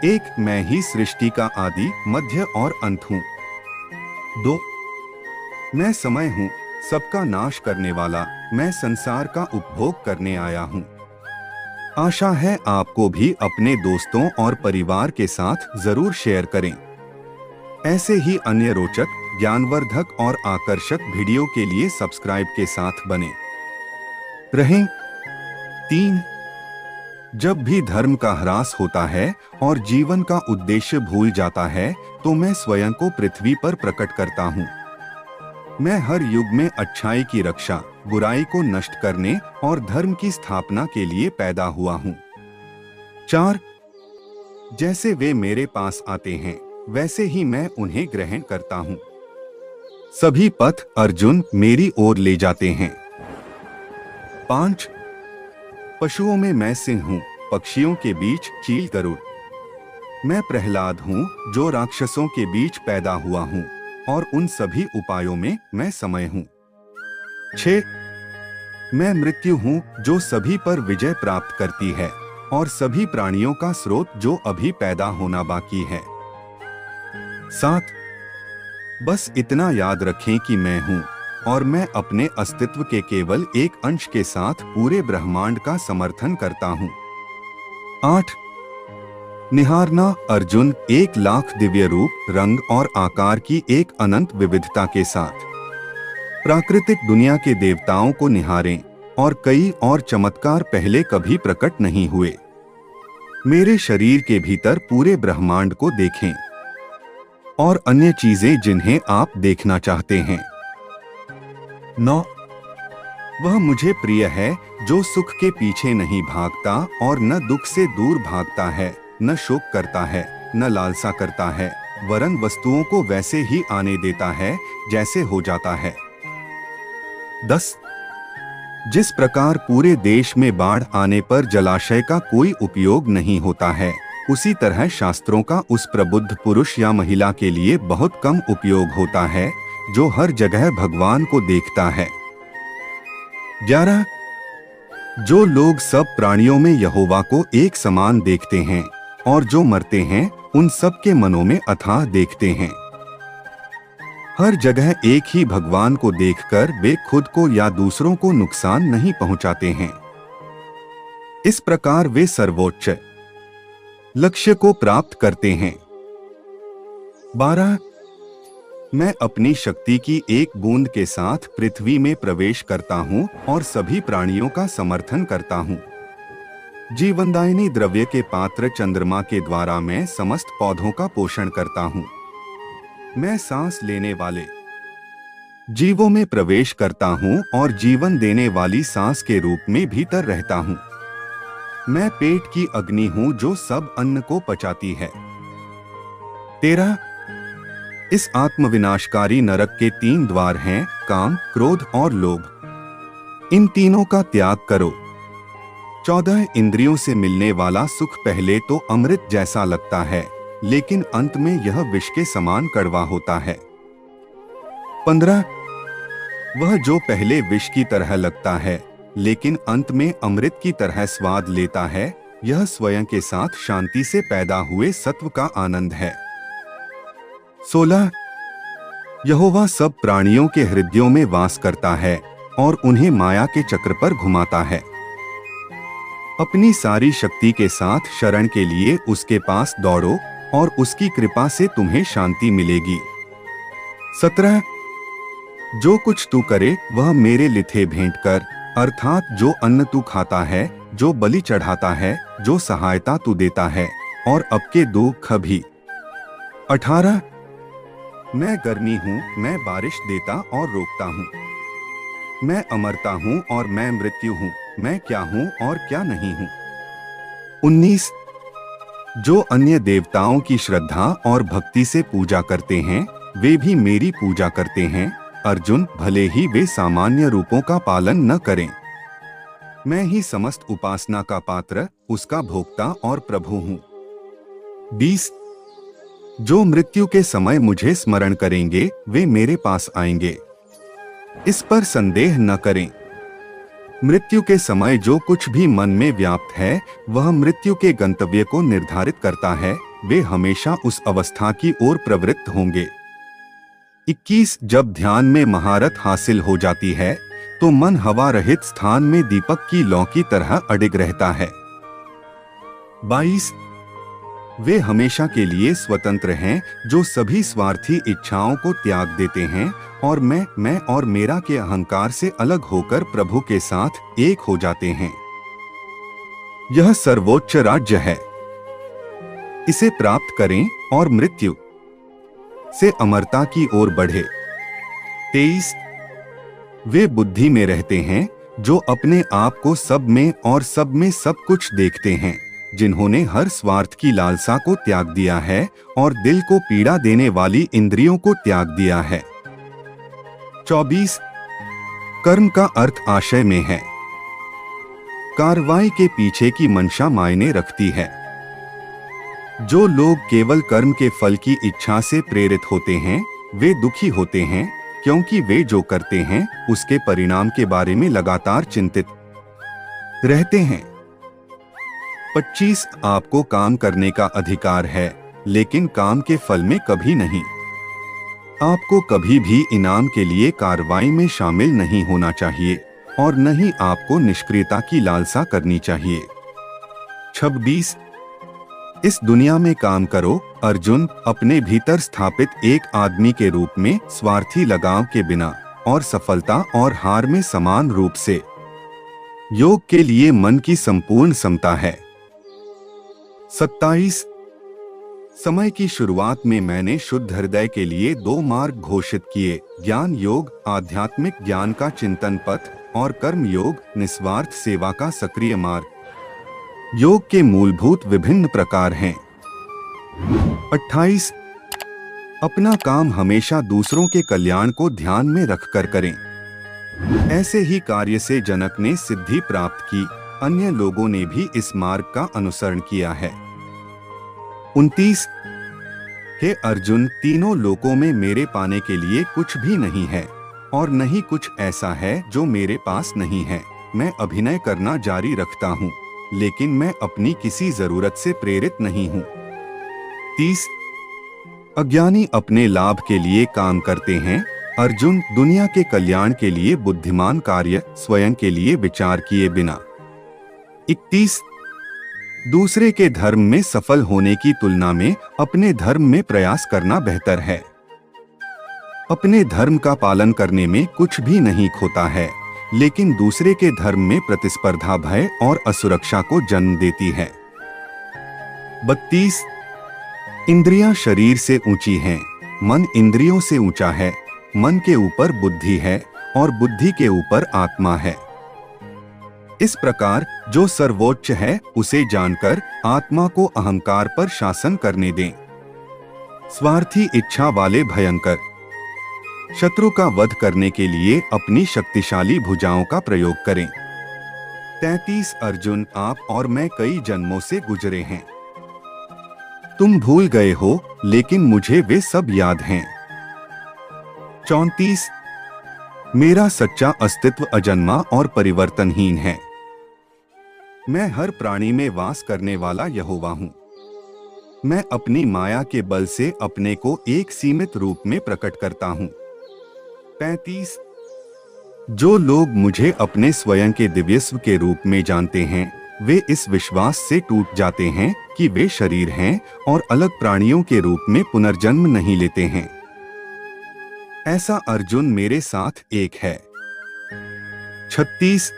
एक, मैं ही सृष्टि का आदि, मध्य और अंत हूँ। 2, मैं समय हूँ, सबका नाश करने वाला, मैं संसार का उपभोग करने आया हूँ। आशा है आपको भी अपने दोस्तों और परिवार के साथ जरूर शेयर करें। ऐसे ही अन्य रोचक, ज्ञानवर्धक और आकर्षक वीडियो के लिए सब्सक्राइब के साथ बने रहें। 3, जब भी धर्म का ह्रास होता है और जीवन का उद्देश्य भूल जाता है तो मैं स्वयं को पृथ्वी पर प्रकट करता हूँ। मैं हर युग में अच्छाई की रक्षा, बुराई को नष्ट करने और धर्म की स्थापना के लिए पैदा हुआ हूँ। 4, जैसे वे मेरे पास आते हैं वैसे ही मैं उन्हें ग्रहण करता हूँ। सभी पथ अर्जुन मेरी ओर ले जाते हैं। 5, पशुओं में मैं सिंह हूँ, पक्षियों के बीच चील गरुड़। मैं प्रहलाद हूँ जो राक्षसों के बीच पैदा हुआ हूँ और उन सभी उपायों में मैं समय हूँ। 6, मैं मृत्यु हूँ जो सभी पर विजय प्राप्त करती है और सभी प्राणियों का स्रोत जो अभी पैदा होना बाकी है। 7, बस इतना याद रखें कि मैं हूँ और मैं अपने अस्तित्व के केवल एक अंश के साथ पूरे ब्रह्मांड का समर्थन करता हूँ। 8, निहारना अर्जुन 1,00,000 दिव्य रूप, रंग और आकार की एक अनंत विविधता के साथ। प्राकृतिक दुनिया के देवताओं को निहारें और कई और चमत्कार पहले कभी प्रकट नहीं हुए। मेरे शरीर के भीतर पूरे ब्रह्मांड को देखें और अन्य चीजें जिन्हें आप देखना चाहते हैं। 9, वह मुझे प्रिय है जो सुख के पीछे नहीं भागता और न दुख से दूर भागता है, न शोक करता है, न लालसा करता है, वरन वस्तुओं को वैसे ही आने देता है जैसे हो जाता है। 10, जिस प्रकार पूरे देश में बाढ़ आने पर जलाशय का कोई उपयोग नहीं होता है, उसी तरह शास्त्रों का उस प्रबुद्ध पुरुष या महिला के लिए बहुत कम उपयोग होता है जो हर जगह भगवान को देखता है। 11, जो लोग सब प्राणियों में यहोवा को एक समान देखते हैं और जो मरते हैं उन सब के मनों में अथाह देखते हैं। हर जगह एक ही भगवान को देखकर वे खुद को या दूसरों को नुकसान नहीं पहुंचाते हैं। इस प्रकार वे सर्वोच्च लक्ष्य को प्राप्त करते हैं। 12, मैं अपनी शक्ति की एक बूंद के साथ पृथ्वी में प्रवेश करता हूँ और सभी प्राणियों का समर्थन करता हूँ। जीवनदायिनी द्रव्य के पात्र चंद्रमा के द्वारा मैं समस्त पौधों का पोषण करता हूँ। मैं सांस लेने वाले जीवों में प्रवेश करता हूँ और जीवन देने वाली सांस के रूप में भीतर रहता हूँ। मैं पेट की अग्नि हूँ जो सब अन्न को पचाती है। 13, इस आत्मविनाशकारी नरक के 3 द्वार हैं, काम, क्रोध और लोभ। इन तीनों का त्याग करो। 14, इंद्रियों से मिलने वाला सुख पहले तो अमृत जैसा लगता है, लेकिन अंत में यह विष के समान कड़वा होता है। 15, वह जो पहले विष की तरह लगता है लेकिन अंत में अमृत की तरह स्वाद लेता है, यह स्वयं के साथ शांति से पैदा हुए सत्व का आनंद है। 16, यहोवा सब प्राणियों के हृदयों में वास करता है और उन्हें माया के चक्र पर घुमाता है। अपनी सारी शक्ति के साथ शरण के लिए उसके पास दौड़ो और उसकी कृपा से तुम्हें शांति मिलेगी। 17, जो कुछ तू करे वह मेरे लिथे भेंट कर, अर्थात जो अन्न तू खाता है, जो बलि चढ़ाता है, जो सहायता तू देता है और अबके दुख भी। 18, मैं गर्मी हूँ, मैं बारिश देता और रोकता हूँ। मैं अमरता हूँ और मैं मृत्यु हूँ, मैं क्या हूँ और क्या नहीं हूँ। 19, जो अन्य देवताओं की श्रद्धा और भक्ति से पूजा करते हैं वे भी मेरी पूजा करते हैं। अर्जुन, भले ही वे सामान्य रूपों का पालन न करें, मैं ही समस्त उपासना का पात्र, उसका भोक्ता और प्रभु हूँ। 20, जो मृत्यु के समय मुझे स्मरण करेंगे वे मेरे पास आएंगे, इस पर संदेह न करें। मृत्यु के समय जो कुछ भी मन में व्याप्त है वह मृत्यु के गंतव्य को निर्धारित करता है। वे हमेशा उस अवस्था की ओर प्रवृत्त होंगे। 21 जब ध्यान में महारत हासिल हो जाती है तो मन हवा रहित स्थान में दीपक की लौ की तरह अडिग रहता है। 22 वे हमेशा के लिए स्वतंत्र हैं जो सभी स्वार्थी इच्छाओं को त्याग देते हैं और मैं और मेरा के अहंकार से अलग होकर प्रभु के साथ एक हो जाते हैं। यह सर्वोच्च राज्य है, इसे प्राप्त करें और मृत्यु से अमरता की ओर बढ़े। 23 वे बुद्धि में रहते हैं जो अपने आप को सब में और सब में सब कुछ देखते हैं, जिन्होंने हर स्वार्थ की लालसा को त्याग दिया है और दिल को पीड़ा देने वाली इंद्रियों को त्याग दिया है। 24 कर्म का अर्थ आशय में है। कार्रवाई के पीछे की मंशा मायने रखती है। जो लोग केवल कर्म के फल की इच्छा से प्रेरित होते हैं वे दुखी होते हैं, क्योंकि वे जो करते हैं उसके परिणाम के बारे में लगातार चिंतित रहते हैं। 25 आपको काम करने का अधिकार है, लेकिन काम के फल में कभी नहीं। आपको कभी भी इनाम के लिए कार्रवाई में शामिल नहीं होना चाहिए और न ही आपको निष्क्रियता की लालसा करनी चाहिए। 26 इस दुनिया में काम करो अर्जुन, अपने भीतर स्थापित एक आदमी के रूप में स्वार्थी लगाव के बिना और सफलता और हार में समान रूप से। योग के लिए मन की संपूर्ण समता है। 27 समय की शुरुआत में मैंने शुद्ध हृदय के लिए 2 मार्ग घोषित किए, ज्ञान योग आध्यात्मिक ज्ञान का चिंतन पथ और कर्म योग निस्वार्थ सेवा का सक्रिय मार्ग। योग के मूलभूत विभिन्न प्रकार हैं। 28 अपना काम हमेशा दूसरों के कल्याण को ध्यान में रखकर करें। ऐसे ही कार्य से जनक ने सिद्धि प्राप्त की, अन्य लोगों ने भी इस मार्ग का अनुसरण किया है। 29 हे अर्जुन, तीनों लोकों में मेरे पाने के लिए कुछ भी नहीं है और नहीं कुछ ऐसा है जो मेरे पास नहीं है। मैं अभिनय करना जारी रखता हूँ, लेकिन मैं अपनी किसी जरूरत से प्रेरित नहीं हूँ। 30 अज्ञानी अपने लाभ के लिए काम करते हैं अर्जुन, दुनिया के कल्याण के लिए बुद्धिमान कार्य स्वयं के लिए विचार किए बिना। 31 दूसरे के धर्म में सफल होने की तुलना में अपने धर्म में प्रयास करना बेहतर है। अपने धर्म का पालन करने में कुछ भी नहीं खोता है, लेकिन दूसरे के धर्म में प्रतिस्पर्धा भय और असुरक्षा को जन्म देती है। 32 इंद्रियां शरीर से ऊंची हैं, मन इंद्रियों से ऊंचा है। मन के ऊपर बुद्धि है और बुद्धि के ऊपर आत्मा है। इस प्रकार जो सर्वोच्च है उसे जानकर आत्मा को अहंकार पर शासन करने दें। स्वार्थी इच्छा वाले भयंकर शत्रु का वध करने के लिए अपनी शक्तिशाली भुजाओं का प्रयोग करें। 33 अर्जुन, आप और मैं कई जन्मों से गुजरे हैं। तुम भूल गए हो, लेकिन मुझे वे सब याद हैं। 34 मेरा सच्चा अस्तित्व अजन्मा और परिवर्तनहीन है। मैं हर प्राणी में वास करने वाला यहोवा हूँ। मैं अपनी माया के बल से अपने को एक सीमित रूप में प्रकट करता हूँ। 35 जो लोग मुझे अपने स्वयं के दिव्यस्व के रूप में जानते हैं वे इस विश्वास से टूट जाते हैं कि वे शरीर हैं और अलग प्राणियों के रूप में पुनर्जन्म नहीं लेते हैं। ऐसा अर्जुन मेरे साथ एक है। 36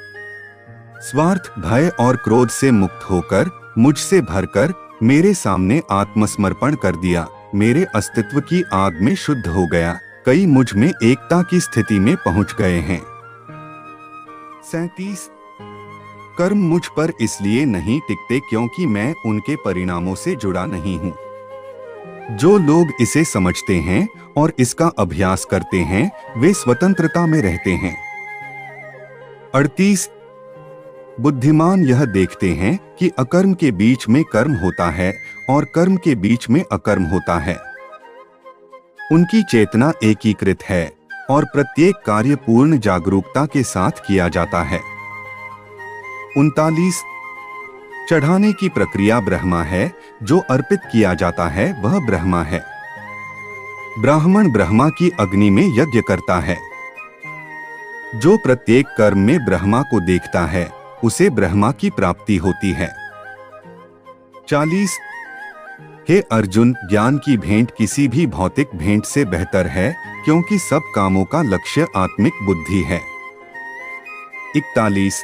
स्वार्थ भय और क्रोध से मुक्त होकर मुझसे भरकर मेरे सामने आत्मसमर्पण कर दिया, मेरे अस्तित्व की आग में शुद्ध हो गया। कई मुझ में एकता की स्थिति में पहुंच गए हैं। 37 कर्म मुझ पर इसलिए नहीं टिकते क्योंकि मैं उनके परिणामों से जुड़ा नहीं हूं। जो लोग इसे समझते हैं और इसका अभ्यास करते हैं वे स्वतंत्रता में रहते हैं। 38 बुद्धिमान यह देखते हैं कि अकर्म के बीच में कर्म होता है और कर्म के बीच में अकर्म होता है। उनकी चेतना एकीकृत है और प्रत्येक कार्य पूर्ण जागरूकता के साथ किया जाता है। 39 चढ़ाने की प्रक्रिया ब्रह्मा है, जो अर्पित किया जाता है वह ब्रह्मा है। ब्राह्मण ब्रह्मा की अग्नि में यज्ञ करता है। जो प्रत्येक कर्म में ब्रह्मा को देखता है उसे ब्रह्मा की प्राप्ति होती है। 40 हे अर्जुन, ज्ञान की भेंट किसी भी भौतिक भेंट से बेहतर है, क्योंकि सब कामों का लक्ष्य आत्मिक बुद्धि है। 41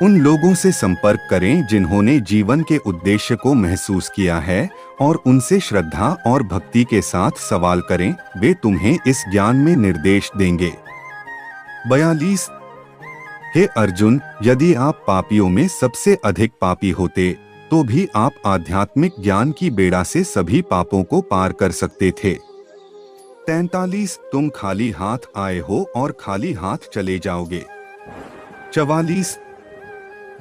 उन लोगों से संपर्क करें जिन्होंने जीवन के उद्देश्य को महसूस किया है और उनसे श्रद्धा और भक्ति के साथ सवाल करें, वे तुम्हें इस ज्ञान में निर्देश देंगे। 42 हे अर्जुन, यदि आप पापियों में सबसे अधिक पापी होते तो भी आप आध्यात्मिक ज्ञान की बेड़ा से सभी पापों को पार कर सकते थे। 43 तुम खाली हाथ आए हो और खाली हाथ चले जाओगे। 44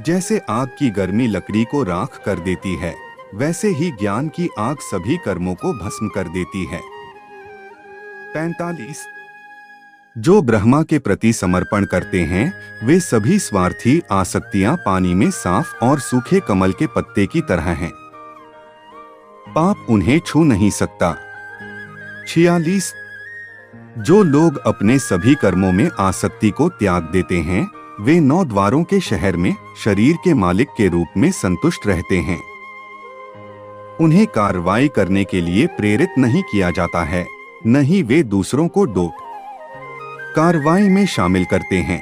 जैसे आग की गर्मी लकड़ी को राख कर देती है, वैसे ही ज्ञान की आग सभी कर्मों को भस्म कर देती है। 45 जो ब्रह्मा के प्रति समर्पण करते हैं वे सभी स्वार्थी आसक्तियां पानी में साफ और सूखे कमल के पत्ते की तरह हैं। पाप उन्हें छू नहीं सकता। 46 जो लोग अपने सभी कर्मों में आसक्ति को त्याग देते हैं वे 9 द्वारों के शहर में शरीर के मालिक के रूप में संतुष्ट रहते हैं। उन्हें कार्रवाई करने के लिए प्रेरित नहीं किया जाता है, न ही वे दूसरों को कार्रवाई में शामिल करते हैं।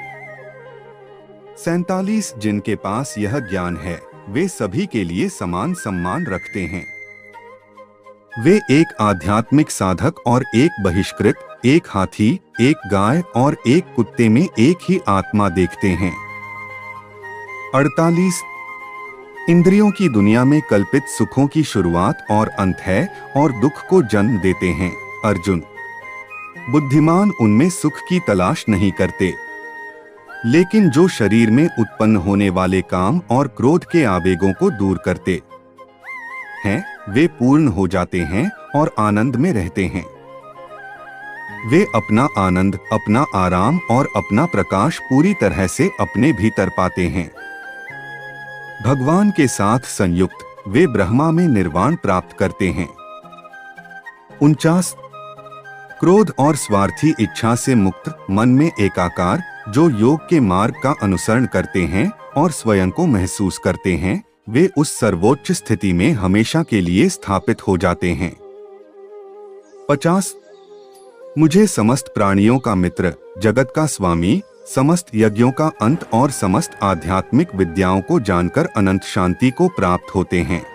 47 जिनके पास यह ज्ञान है वे सभी के लिए समान सम्मान रखते हैं। वे एक आध्यात्मिक साधक और एक बहिष्कृत, एक हाथी, एक गाय और एक कुत्ते में एक ही आत्मा देखते हैं। 48 इंद्रियों की दुनिया में कल्पित सुखों की शुरुआत और अंत है और दुख को जन्म देते हैं। अर्जुन, बुद्धिमान उनमें सुख की तलाश नहीं करते, लेकिन जो शरीर में उत्पन्न होने वाले काम और क्रोध के आवेगों को दूर करते हैं वे पूर्ण हो जाते हैं और आनंद में रहते हैं। वे अपना आनंद, अपना आराम और अपना प्रकाश पूरी तरह से अपने भीतर पाते हैं। भगवान के साथ संयुक्त वे ब्रह्मा में निर्वाण प्राप्त करते हैं। 49 क्रोध और स्वार्थी इच्छा से मुक्त, मन में एकाकार, जो योग के मार्ग का अनुसरण करते हैं और स्वयं को महसूस करते हैं, वे उस सर्वोच्च स्थिति में हमेशा के लिए स्थापित हो जाते हैं। 50 मुझे समस्त प्राणियों का मित्र, जगत का स्वामी, समस्त यज्ञों का अंत और समस्त आध्यात्मिक विद्याओं को जानकर अनंत शांति को प्राप्त होते हैं।